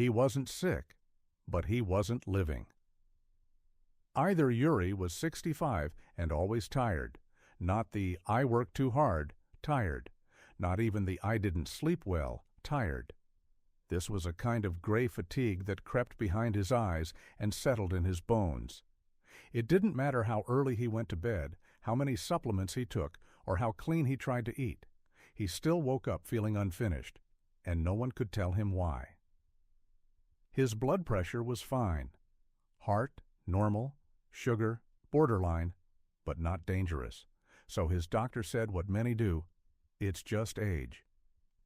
He wasn't sick, but he wasn't living. Either Yuriy was 65 and always tired, not the "I worked too hard" tired, not even the "I didn't sleep well" tired. This was a kind of gray fatigue that crept behind his eyes and settled in his bones. It didn't matter how early he went to bed, how many supplements he took, or how clean he tried to eat. He still woke up feeling unfinished, and no one could tell him why. His blood pressure was fine. Heart, normal. Sugar, borderline, but not dangerous. So his doctor said what many do, it's just age.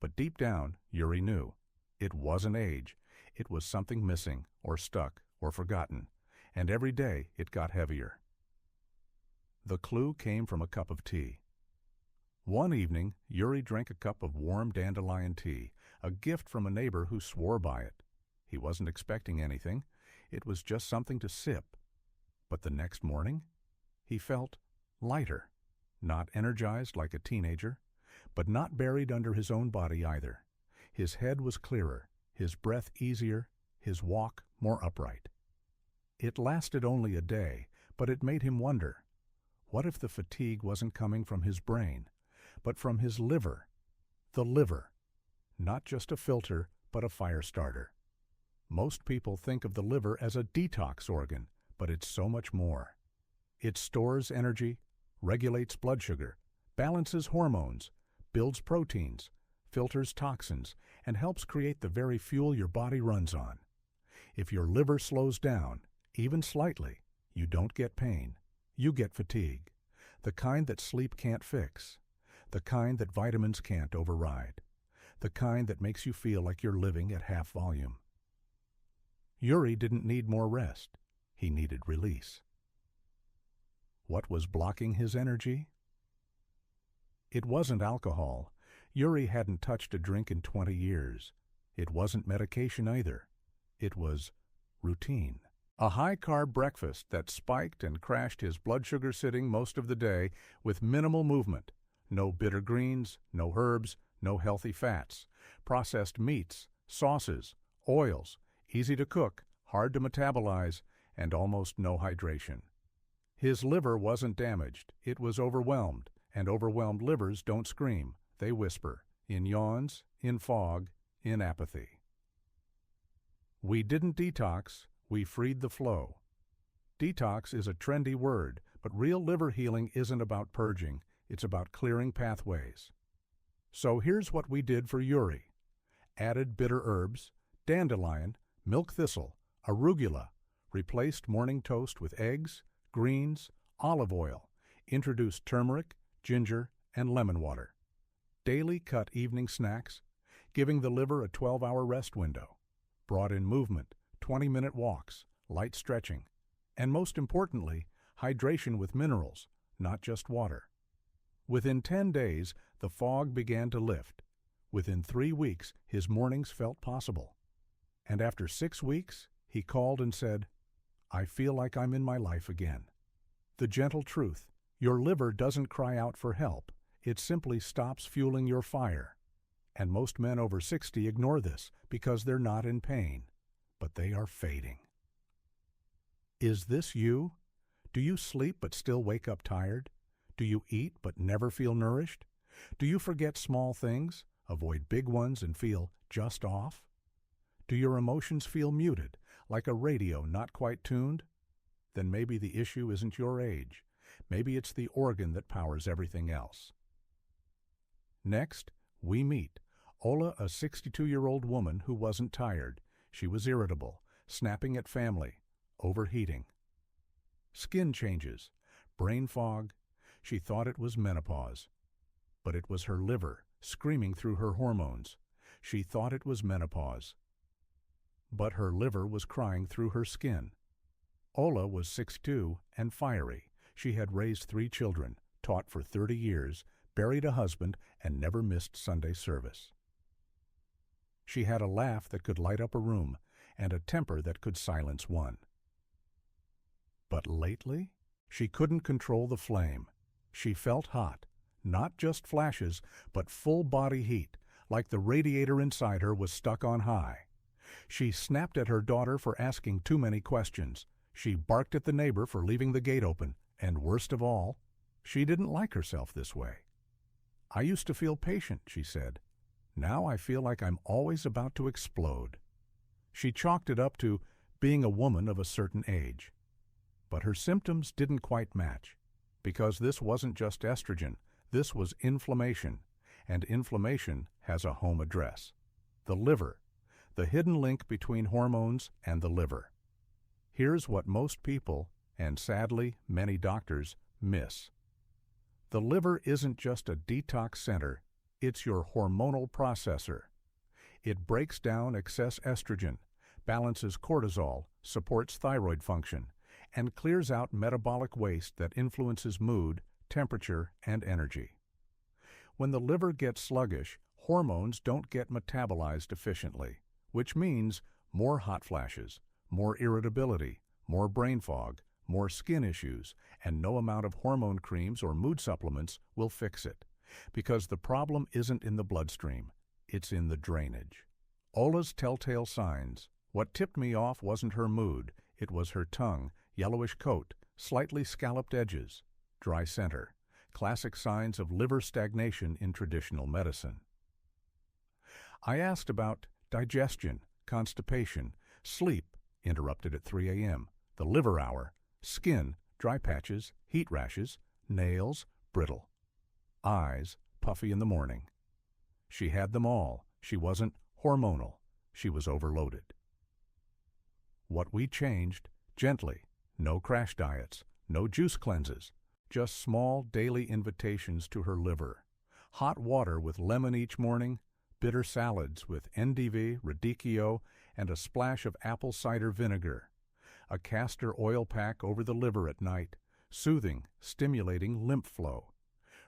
But deep down, Yuriy knew. It wasn't age. It was something missing, or stuck, or forgotten. And every day it got heavier. The clue came from a cup of tea. One evening, Yuriy drank a cup of warm dandelion tea, a gift from a neighbor who swore by it. He wasn't expecting anything. It was just something to sip. But the next morning, he felt lighter, not energized like a teenager, but not buried under his own body either. His head was clearer, his breath easier, his walk more upright. It lasted only a day, but it made him wonder, what if the fatigue wasn't coming from his brain, but from his liver? The liver, not just a filter, but a fire starter. Most people think of the liver as a detox organ, but it's so much more. It stores energy, regulates blood sugar, balances hormones, builds proteins, filters toxins, and helps create the very fuel your body runs on. If your liver slows down, even slightly, you don't get pain. You get fatigue, the kind that sleep can't fix, the kind that vitamins can't override, the kind that makes you feel like you're living at half volume. Yuriy didn't need more rest. He needed release. What was blocking his energy? It wasn't alcohol. Yuriy hadn't touched a drink in 20 years. It wasn't medication either. It was routine. A high-carb breakfast that spiked and crashed his blood sugar sitting most of the day with minimal movement. No bitter greens, no herbs, no healthy fats. Processed meats, sauces, oils, easy to cook, hard to metabolize, and almost no hydration. His liver wasn't damaged, it was overwhelmed, and overwhelmed livers don't scream, they whisper, in yawns, in fog, in apathy. We didn't detox, we freed the flow. Detox is a trendy word, but real liver healing isn't about purging, it's about clearing pathways. So here's what we did for Yuriy. Added bitter herbs, dandelion, milk thistle, arugula, replaced morning toast with eggs, greens, olive oil, introduced turmeric, ginger, and lemon water. Daily cut evening snacks, giving the liver a 12-hour rest window. Brought in movement, 20-minute walks, light stretching, and most importantly, hydration with minerals, not just water. Within 10 days, the fog began to lift. Within 3 weeks, his mornings felt possible. And after 6 weeks, he called and said, I feel like I'm in my life again. The gentle truth, your liver doesn't cry out for help. It simply stops fueling your fire. And most men over 60 ignore this because they're not in pain, but they are fading. Is this you? Do you sleep but still wake up tired? Do you eat but never feel nourished? Do you forget small things, avoid big ones, and feel just off? Do your emotions feel muted, like a radio not quite tuned? Then maybe the issue isn't your age. Maybe it's the organ that powers everything else. Next, we meet Olha, a 62-year-old woman who wasn't tired. She was irritable, snapping at family, overheating. Skin changes, brain fog. She thought it was menopause. But it was her liver, screaming through her hormones. She thought it was menopause. But her liver was crying through her skin. Olha was 62 and fiery. She had raised 3 children, taught for 30 years, buried a husband, and never missed Sunday service. She had a laugh that could light up a room, and a temper that could silence one. But lately, she couldn't control the flame. She felt hot, not just flashes, but full body heat, like the radiator inside her was stuck on high. She snapped at her daughter for asking too many questions. She barked at the neighbor for leaving the gate open. And worst of all, she didn't like herself this way. "I used to feel patient," she said. "Now I feel like I'm always about to explode." She chalked it up to being a woman of a certain age. But her symptoms didn't quite match, because this wasn't just estrogen, this was inflammation, and inflammation has a home address: the liver, the hidden link between hormones and the liver. Here's what most people, and sadly many doctors, miss. The liver isn't just a detox center, it's your hormonal processor. It breaks down excess estrogen, balances cortisol, supports thyroid function, and clears out metabolic waste that influences mood, temperature, and energy. When the liver gets sluggish, hormones don't get metabolized efficiently, which means more hot flashes, more irritability, more brain fog, more skin issues, and no amount of hormone creams or mood supplements will fix it, because the problem isn't in the bloodstream, it's in the drainage. Ola's telltale signs. What tipped me off wasn't her mood, it was her tongue, yellowish coat, slightly scalloped edges, dry center, classic signs of liver stagnation in traditional medicine. I asked about digestion, constipation, sleep, interrupted at 3 a.m., the liver hour, skin, dry patches, heat rashes, nails, brittle, eyes, puffy in the morning. She had them all. She wasn't hormonal. She was overloaded. What we changed, gently, no crash diets, no juice cleanses, just small daily invitations to her liver. Hot water with lemon each morning, bitter salads with NDV, radicchio, and a splash of apple cider vinegar. A castor oil pack over the liver at night, soothing, stimulating lymph flow.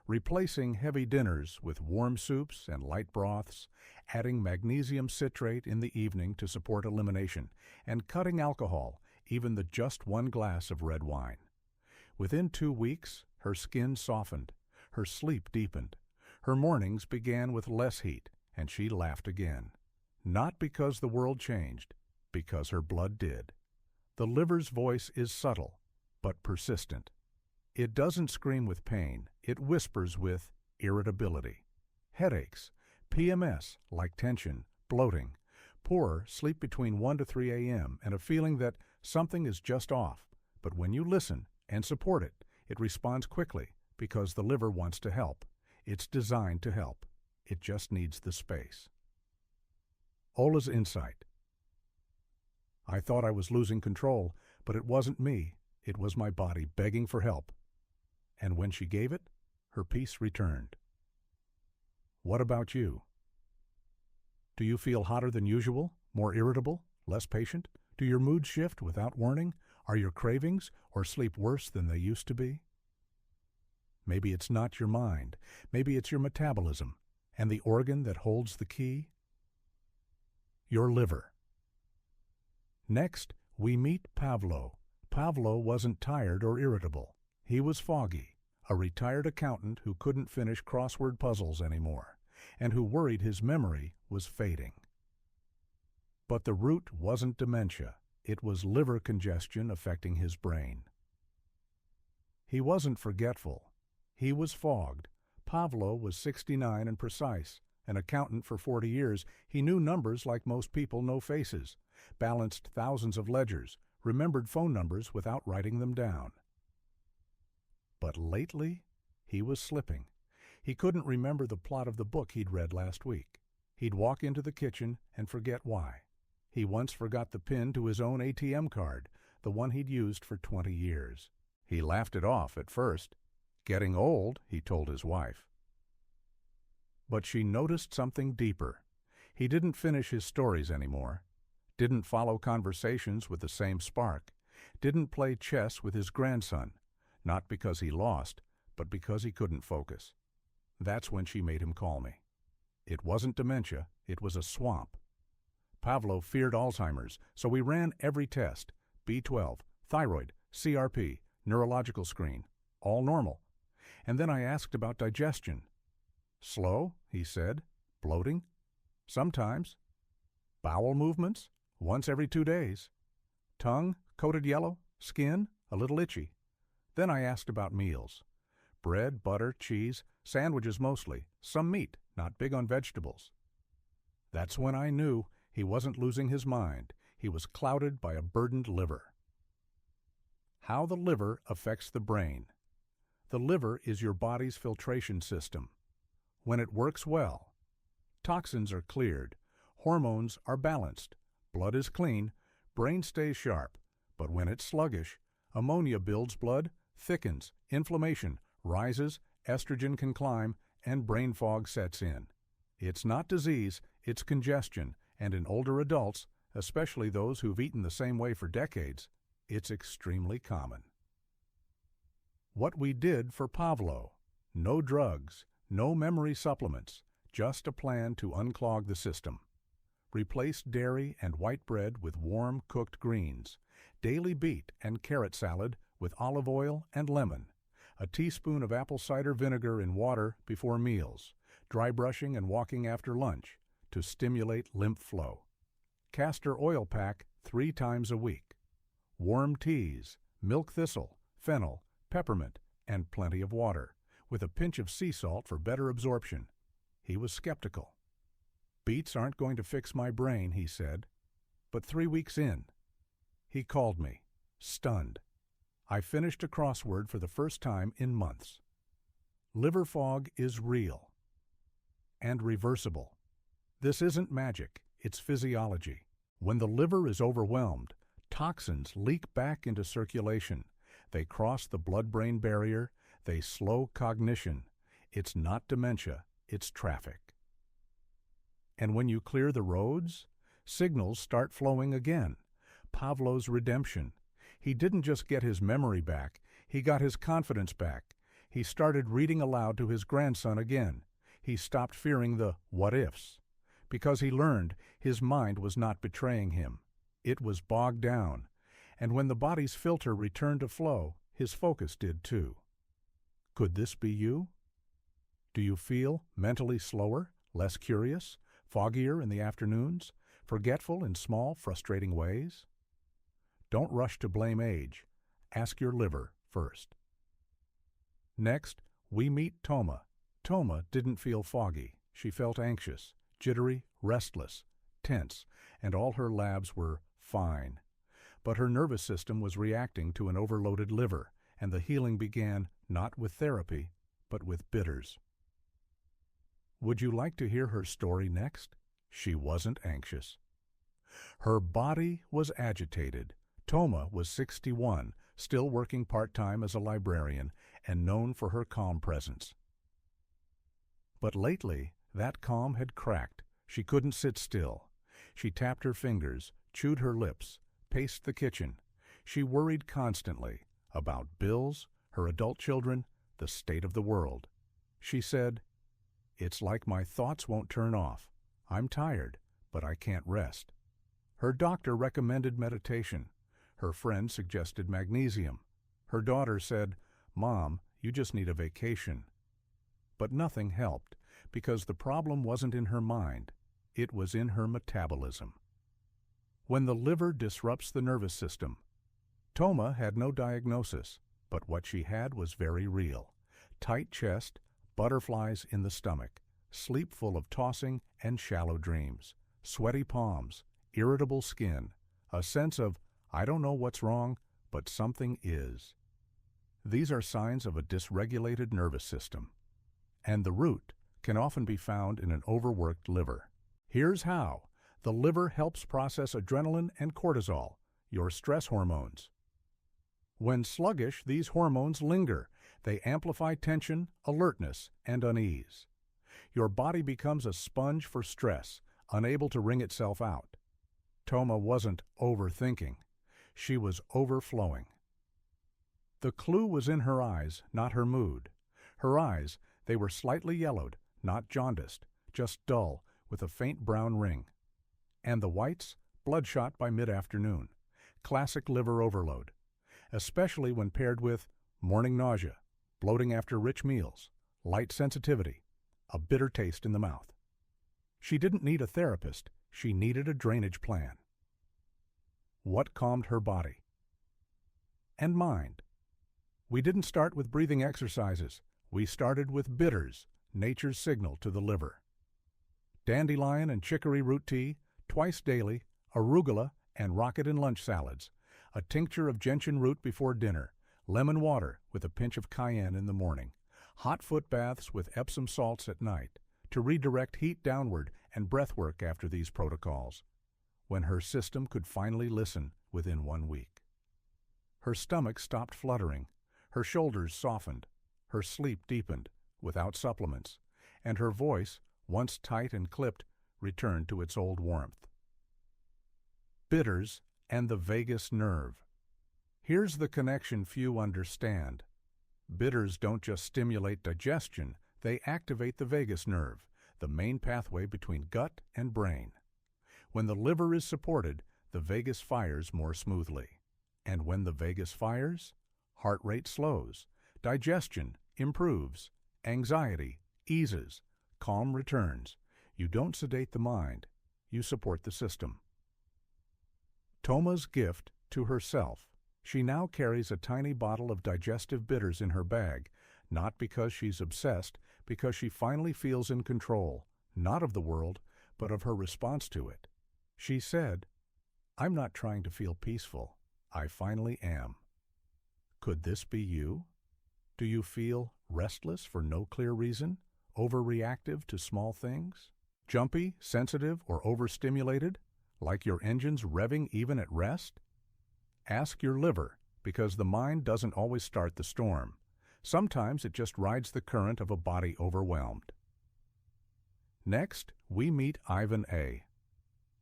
Replacing heavy dinners with warm soups and light broths, adding magnesium citrate in the evening to support elimination, and cutting alcohol, even the just one glass of red wine. Within 2 weeks, her skin softened, her sleep deepened, her mornings began with less heat, and she laughed again. Not because the world changed, because her blood did. The liver's voice is subtle, but persistent. It doesn't scream with pain, it whispers with irritability. Headaches, PMS like tension, bloating, poor sleep between 1 to 3 a.m., and a feeling that something is just off. But when you listen and support it, it responds quickly because the liver wants to help. It's designed to help. It just needs the space. Ola's insight. I thought I was losing control, but it wasn't me. It was my body begging for help. And when she gave it, her peace returned. What about you? Do you feel hotter than usual, more irritable, less patient? Do your moods shift without warning? Are your cravings or sleep worse than they used to be? Maybe it's not your mind. Maybe it's your metabolism, and the organ that holds the key? Your liver. Next, we meet Pavlo. Pavlo wasn't tired or irritable. He was foggy, a retired accountant who couldn't finish crossword puzzles anymore, and who worried his memory was fading. But the root wasn't dementia. It was liver congestion affecting his brain. He wasn't forgetful. He was fogged. Pavlo was 69 and precise. An accountant for 40 years, he knew numbers like most people know faces, balanced thousands of ledgers, remembered phone numbers without writing them down. But lately, he was slipping. He couldn't remember the plot of the book he'd read last week. He'd walk into the kitchen and forget why. He once forgot the PIN to his own ATM card, the one he'd used for 20 years. He laughed it off at first. Getting old, he told his wife. But she noticed something deeper. He didn't finish his stories anymore, didn't follow conversations with the same spark, didn't play chess with his grandson, not because he lost, but because he couldn't focus. That's when she made him call me. It wasn't dementia, it was a swamp. Pavlo feared Alzheimer's, so we ran every test: B12, thyroid, CRP, neurological screen, all normal. And then I asked about digestion. Slow, he said. Bloating? Sometimes. Bowel movements? once every 2 days. Tongue coated yellow, skin a little itchy. Then I asked about meals. Bread, butter, cheese, sandwiches mostly, some meat, not big on vegetables. That's when I knew he wasn't losing his mind. He was clouded by a burdened liver. How the liver affects the brain. The liver is your body's filtration system. When it works well, toxins are cleared, hormones are balanced, blood is clean, brain stays sharp. But when it's sluggish, ammonia builds blood, thickens, inflammation rises, estrogen can climb, and brain fog sets in. It's not disease, it's congestion, and in older adults, especially those who've eaten the same way for decades, it's extremely common. What we did for Pavlo: no drugs, no memory supplements, just a plan to unclog the system. Replace dairy and white bread with warm cooked greens, daily beet and carrot salad with olive oil and lemon, a teaspoon of apple cider vinegar in water before meals, dry brushing and walking after lunch to stimulate lymph flow. Castor oil pack 3 times a week. Warm teas, milk thistle, fennel, peppermint, and plenty of water, with a pinch of sea salt for better absorption. He was skeptical. Beets aren't going to fix my brain, he said. But 3 weeks in, he called me, stunned. I finished a crossword for the first time in months. Liver fog is real and reversible. This isn't magic, it's physiology. When the liver is overwhelmed, toxins leak back into circulation. They cross the blood-brain barrier, they slow cognition. It's not dementia, it's traffic. And when you clear the roads, signals start flowing again. Pavlo's redemption. He didn't just get his memory back, he got his confidence back. He started reading aloud to his grandson again. He stopped fearing the what-ifs, because he learned his mind was not betraying him. It was bogged down, and when the body's filter returned to flow, his focus did too. Could this be you? Do you feel mentally slower, less curious, foggier in the afternoons, forgetful in small, frustrating ways? Don't rush to blame age. Ask your liver first. Next, we meet Toma. Toma didn't feel foggy. She felt anxious, jittery, restless, tense, and all her labs were fine. But her nervous system was reacting to an overloaded liver, and the healing began not with therapy, but with bitters. Would you like to hear her story next? She wasn't anxious. Her body was agitated. Toma was 61, still working part-time as a librarian, and known for her calm presence. But lately, that calm had cracked. She couldn't sit still. She tapped her fingers, chewed her lips, paced the kitchen. She worried constantly about bills, her adult children, the state of the world. She said, "It's like my thoughts won't turn off. I'm tired, but I can't rest." Her doctor recommended meditation. Her friend suggested magnesium. Her daughter said, "Mom, you just need a vacation." But nothing helped, because the problem wasn't in her mind. It was in her metabolism. When the liver disrupts the nervous system, Toma had no diagnosis, but what she had was very real. Tight chest, butterflies in the stomach, sleep full of tossing and shallow dreams, sweaty palms, irritable skin, a sense of, I don't know what's wrong, but something is. These are signs of a dysregulated nervous system, and the root can often be found in an overworked liver. Here's how. The liver helps process adrenaline and cortisol, your stress hormones. When sluggish, these hormones linger. They amplify tension, alertness, and unease. Your body becomes a sponge for stress, unable to wring itself out. Toma wasn't overthinking. She was overflowing. The clue was in her eyes, not her mood. Her eyes, they were slightly yellowed, not jaundiced, just dull, with a faint brown ring. And the whites, bloodshot by mid-afternoon. Classic liver overload, especially when paired with morning nausea, bloating after rich meals, light sensitivity, a bitter taste in the mouth. She didn't need a therapist. She needed a drainage plan. What calmed her body and mind? We didn't start with breathing exercises. We started with bitters, nature's signal to the liver. Dandelion and chicory root tea, twice daily, arugula and rocket and lunch salads, a tincture of gentian root before dinner, lemon water with a pinch of cayenne in the morning, hot foot baths with Epsom salts at night, to redirect heat downward, and breath work after these protocols, when her system could finally listen within 1 week. Her stomach stopped fluttering, her shoulders softened, her sleep deepened without supplements, and her voice, once tight and clipped, returned to its old warmth. Bitters and the vagus nerve. Here's the connection few understand. Bitters don't just stimulate digestion, they activate the vagus nerve, the main pathway between gut and brain. When the liver is supported, the vagus fires more smoothly. And when the vagus fires, heart rate slows, digestion improves, anxiety eases, calm returns. You don't sedate the mind, you support the system. Toma's gift to herself. She now carries a tiny bottle of digestive bitters in her bag, not because she's obsessed, because she finally feels in control, not of the world, but of her response to it. She said, "I'm not trying to feel peaceful. I finally am." Could this be you? Do you feel restless for no clear reason, overreactive to small things, jumpy, sensitive, or overstimulated, like your engine's revving even at rest? Ask your liver, because the mind doesn't always start the storm. Sometimes it just rides the current of a body overwhelmed. Next, we meet Ivan A.,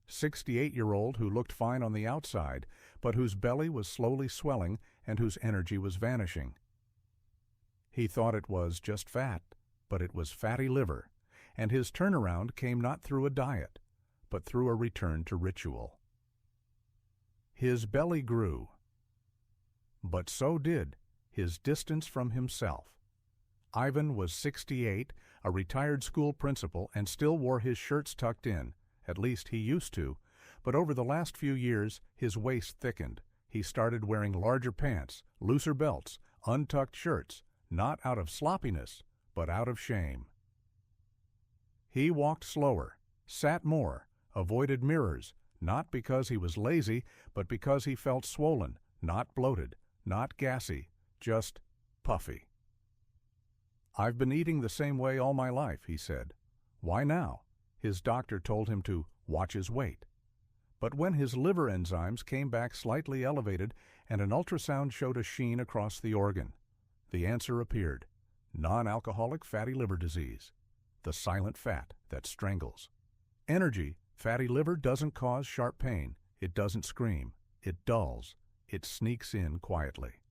68-year-old who looked fine on the outside, but whose belly was slowly swelling and whose energy was vanishing. He thought it was just fat, but it was fatty liver, and his turnaround came not through a diet, but through a return to ritual. His belly grew, but so did his distance from himself. Ivan was 68, a retired school principal, and still wore his shirts tucked in. At least he used to, but over the last few years his waist thickened. He started wearing larger pants, looser belts, untucked shirts, not out of sloppiness, but out of shame. He walked slower, sat more, avoided mirrors, not because he was lazy, but because he felt swollen, not bloated, not gassy, just puffy. "I've been eating the same way all my life," he said. "Why now?" His doctor told him to watch his weight. But when his liver enzymes came back slightly elevated and an ultrasound showed a sheen across the organ, the answer appeared: non-alcoholic fatty liver disease, the silent fat that strangles. Energy, fatty liver doesn't cause sharp pain. It doesn't scream. It dulls. It sneaks in quietly.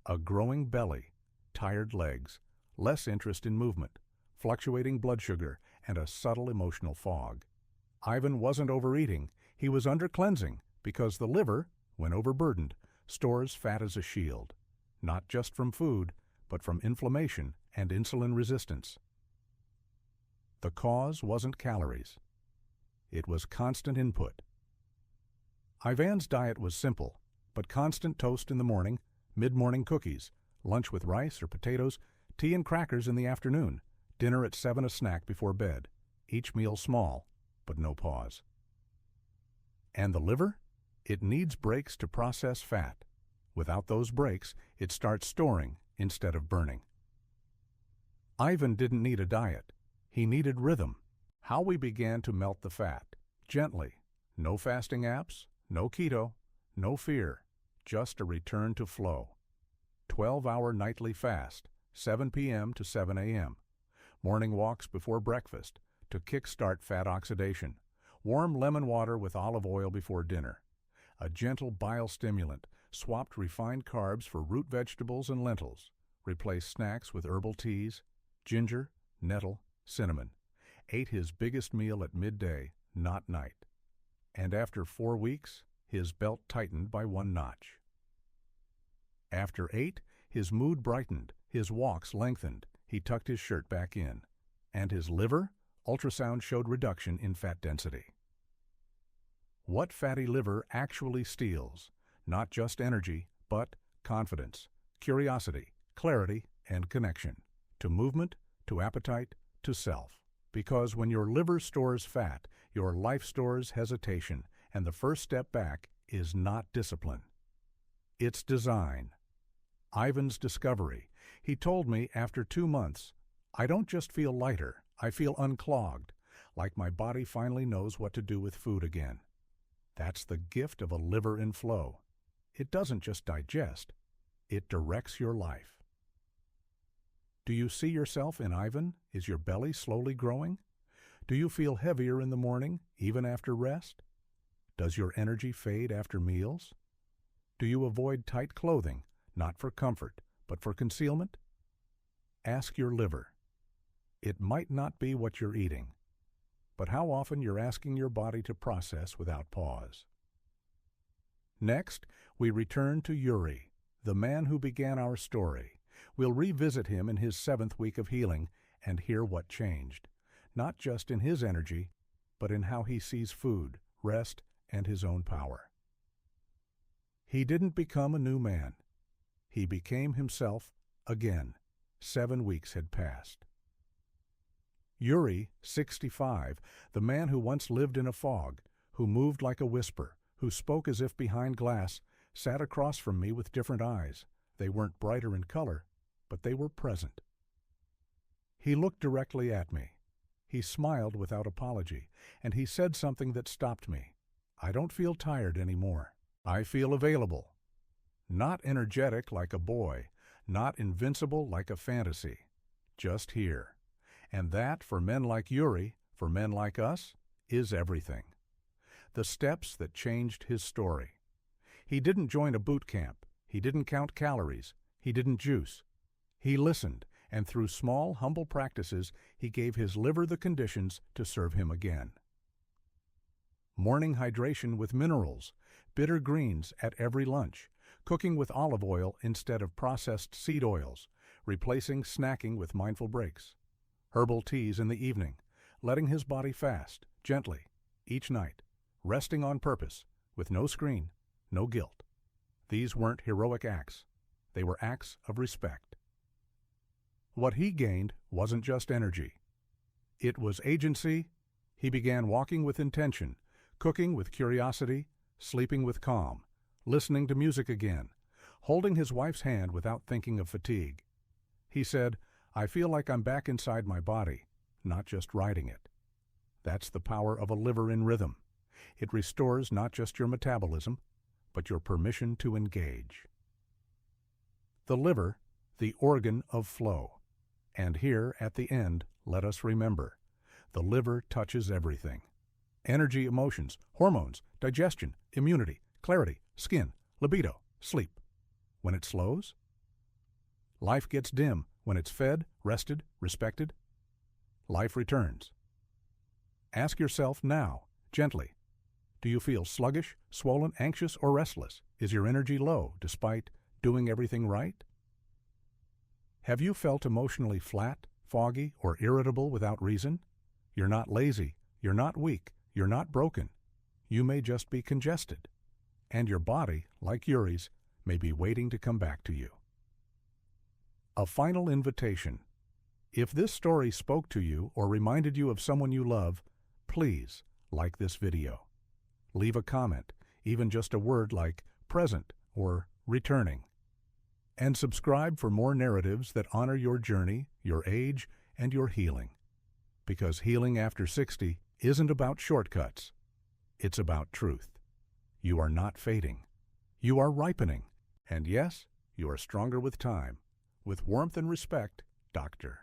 A growing belly, tired legs, less interest in movement, fluctuating blood sugar, and a subtle emotional fog. Ivan wasn't overeating, he was under-cleansing, because the liver, when overburdened, stores fat as a shield, not just from food, but from inflammation and insulin resistance. The cause wasn't calories. It was constant input. Ivan's diet was simple, but constant toast in the morning, mid-morning cookies, lunch with rice or potatoes, tea and crackers in the afternoon, dinner at 7 a snack before bed, each meal small, but no pause. And the liver? It needs breaks to process fat. Without those breaks, it starts storing instead of burning. Ivan didn't need a diet. He needed rhythm. How we began to melt the fat, gently. No fasting apps, no keto, no fear, just a return to flow. 12-hour nightly fast, 7 p.m. to 7 a.m. Morning walks before breakfast to kickstart fat oxidation. Warm lemon water with olive oil before dinner. A gentle bile stimulant, swapped refined carbs for root vegetables and lentils. Replaced snacks with herbal teas, ginger, nettle, cinnamon. Ate his biggest meal at midday, not night. And after 4 weeks, his belt tightened by 1 notch. After 8, his mood brightened, his walks lengthened, he tucked his shirt back in. And his liver? Ultrasound showed reduction in fat density. What fatty liver actually steals? Not just energy, but confidence, curiosity, clarity, and connection. To movement, to appetite, to self. Because when your liver stores fat, your life stores hesitation, and the first step back is not discipline. It's design. Ivan's discovery. He told me after 2 months, I don't just feel lighter, I feel unclogged, like my body finally knows what to do with food again. That's the gift of a liver in flow. It doesn't just digest, it directs your life. Do you see yourself in Ivan? Is your belly slowly growing? Do you feel heavier in the morning, even after rest? Does your energy fade after meals? Do you avoid tight clothing, not for comfort, but for concealment? Ask your liver. It might not be what you're eating, but how often you're asking your body to process without pause. Next, we return to Yuriy, the man who began our story. We'll revisit him in his 7th week of healing and hear what changed, not just in his energy, but in how he sees food, rest, and his own power. He didn't become a new man. He became himself again. 7 weeks had passed. Yuriy, 65, the man who once lived in a fog, who moved like a whisper, who spoke as if behind glass, sat across from me with different eyes. They weren't brighter in color, but they were present. He looked directly at me. He smiled without apology, and he said something that stopped me. I don't feel tired anymore. I feel available. Not energetic like a boy, not invincible like a fantasy. Just here. And that, for men like Yuriy, for men like us, is everything. The steps that changed his story. He didn't join a boot camp. He didn't count calories. He didn't juice. He listened, and through small, humble practices, he gave his liver the conditions to serve him again. Morning hydration with minerals, bitter greens at every lunch, cooking with olive oil instead of processed seed oils, replacing snacking with mindful breaks. Herbal teas in the evening, letting his body fast, gently, each night, resting on purpose, with no screen, no guilt. These weren't heroic acts. They were acts of respect. What he gained wasn't just energy. It was agency. He began walking with intention, cooking with curiosity, sleeping with calm, listening to music again, holding his wife's hand without thinking of fatigue. He said, I feel like I'm back inside my body, not just riding it. That's the power of a liver in rhythm. It restores not just your metabolism, but your permission to engage. The liver, the organ of flow. And here, at the end, let us remember, the liver touches everything. Energy, emotions, hormones, digestion, immunity, clarity, skin, libido, sleep. When it slows, life gets dim. When it's fed, rested, respected, life returns. Ask yourself now, gently, do you feel sluggish, swollen, anxious, or restless? Is your energy low despite doing everything right? Have you felt emotionally flat, foggy, or irritable without reason? You're not lazy, you're not weak, you're not broken. You may just be congested, and your body, like Yuriy's, may be waiting to come back to you. A final invitation. If this story spoke to you or reminded you of someone you love, please like this video. Leave a comment, even just a word like present or returning. And subscribe for more narratives that honor your journey, your age, and your healing. Because healing after 60 isn't about shortcuts. It's about truth. You are not fading. You are ripening. And yes, you are stronger with time. With warmth and respect, Dr.